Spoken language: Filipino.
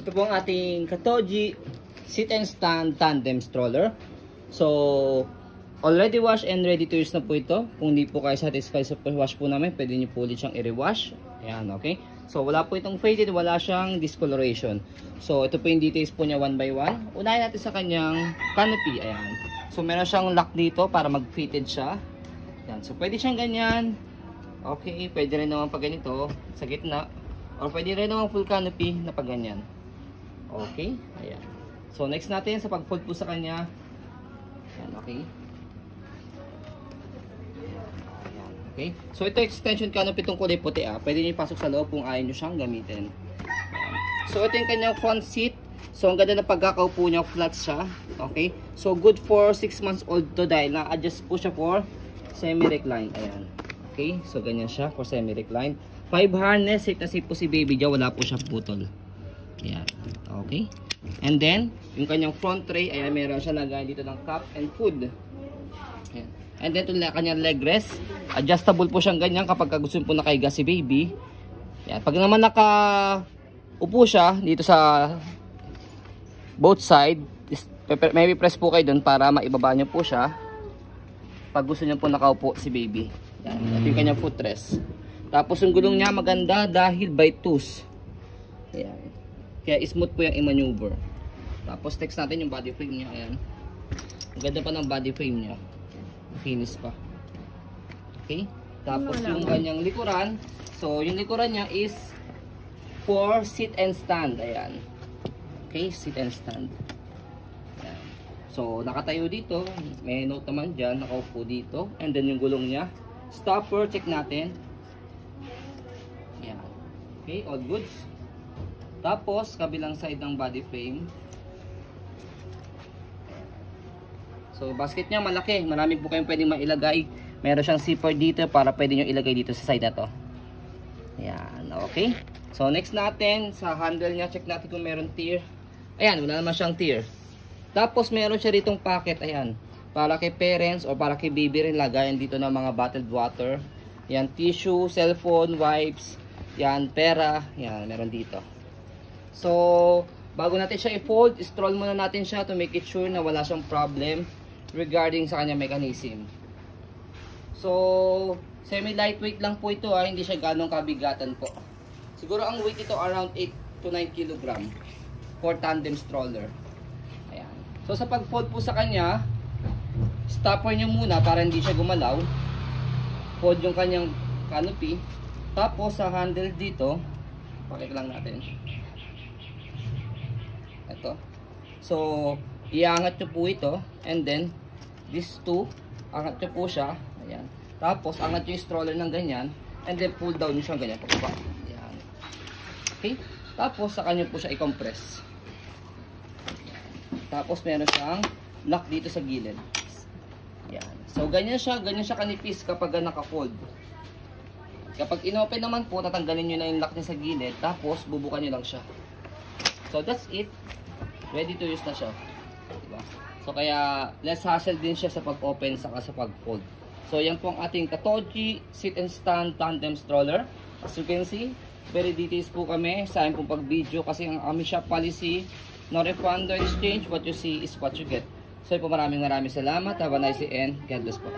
Ito po ang ating Katoji sit and stand tandem stroller. So, already wash and ready to use na po ito. Kung hindi po kayo satisfied sa wash po namin, pwede nyo po ulit siyang i-rewash. Ayan, okay. So, wala po itong faded, wala siyang discoloration. So, ito po yung details po niya one by one. Unahin natin sa kanyang canopy. Ayan. So, meron siyang lock dito para mag-fitted siya. Ayan. So, pwede siyang ganyan. Okay, pwede rin naman pag ganito sa gitna. Or pwede rin naman full canopy na pag ganyan. Okay, ayan. So, next natin sa pag-fold po sa kanya. Ayan, okay. Okay. So, ito extension canopy itong kulay puti. Pwede nyo ipasok sa loob kung ayaw nyo siyang gamitin. So, ito yung kanyang front seat. So, ang ganda na pagkakaupo niya, flat siya. Okay. So, good for 6 months old to dahil na-adjust po siya for semi-recline. Ayan. Okay. So, ganyan siya for semi-recline. 5 harness. Safe na safe po si baby dyan. Wala po siya putol. Ayan. Okay. And then, yung kanyang front tray, ayan, meron siya lagay dito ng cup and food. Ayan. And then, ito na kanyang leg rest. Adjustable po siyang ganyan kapag gusto po nakahiga si baby. Ayan. Pag naman upo siya dito sa both side, maybe press po kayo dun para maibaba nyo po siya. Pag gusto nyo po nakaupo si baby. Ayan. Ito yung kanyang footrest. Tapos yung gulong niya maganda dahil by twos. Ayan. Kaya smooth po yung i-maneuver. Tapos text natin yung body frame niya. Ayan. Ang ganda pa ng body frame niya. Finish pa. Okay. Tapos yung kanyang likuran. So yung likuran niya is for sit and stand. Ayan. Okay. Sit and stand. Ayan. So nakatayo dito. May note naman dyan. Nakaupo dito. And then yung gulong niya. Stopper. Check natin. Ayan. Okay. All goods. Tapos, kabilang side ng body frame. So, basket niya malaki. Marami po kayong pwedeng mailagay. Meron siyang zipper dito para pwede nyo ilagay dito sa side na to. Ayan, okay. So, next natin, sa handle niya, check natin kung meron tear. Ayan, wala naman siyang tear. Tapos, meron siya ditong pocket. Ayan, para kay parents o para kay baby rin, lagayan dito ng mga bottled water. Ayan, tissue, cellphone, wipes. Ayan, pera. Ayan, meron dito. So, bago natin siya i-fold, stroll muna natin siya to make it sure na wala siyang problem regarding sa kanyang mechanism. So, semi-lightweight lang po ito, hindi siya ganong kabigatan po. Siguro ang weight ito around 8 to 9 kg for tandem stroller. Ayan. So, sa pag-fold po sa kanya, stopper nyo muna para hindi siya gumalaw. Fold yung kanyang canopy. Tapos, sa handle dito, pakita lang natin. Ito. So, iangat nyo po ito. And then, these two, angat nyo po siya. Ayan. Tapos, angat nyo yung stroller ng ganyan. And then, pull down nyo siya ganyan. Pagpapa. Ayan. Okay. Tapos, saka nyo po siya i-compress. Tapos, meron siyang lock dito sa gilid. Ayan. So, ganyan siya kanipis kapag naka-fold. Kapag in-open naman po, tatanggalin nyo na yung lock niya sa gilid. Tapos, bubukan nyo lang siya. So, that's it. Ready to use na siya. Diba? So, kaya less hassle din siya sa pag-open saka sa pag-fold. So, yan po ang ating Katoji sit and stand tandem stroller. As you can see, very details po kami sa amin pong pag-video kasi ang aming shop policy, no refund, no exchange. What you see is what you get. So, po maraming salamat. Have a nice day and God bless po.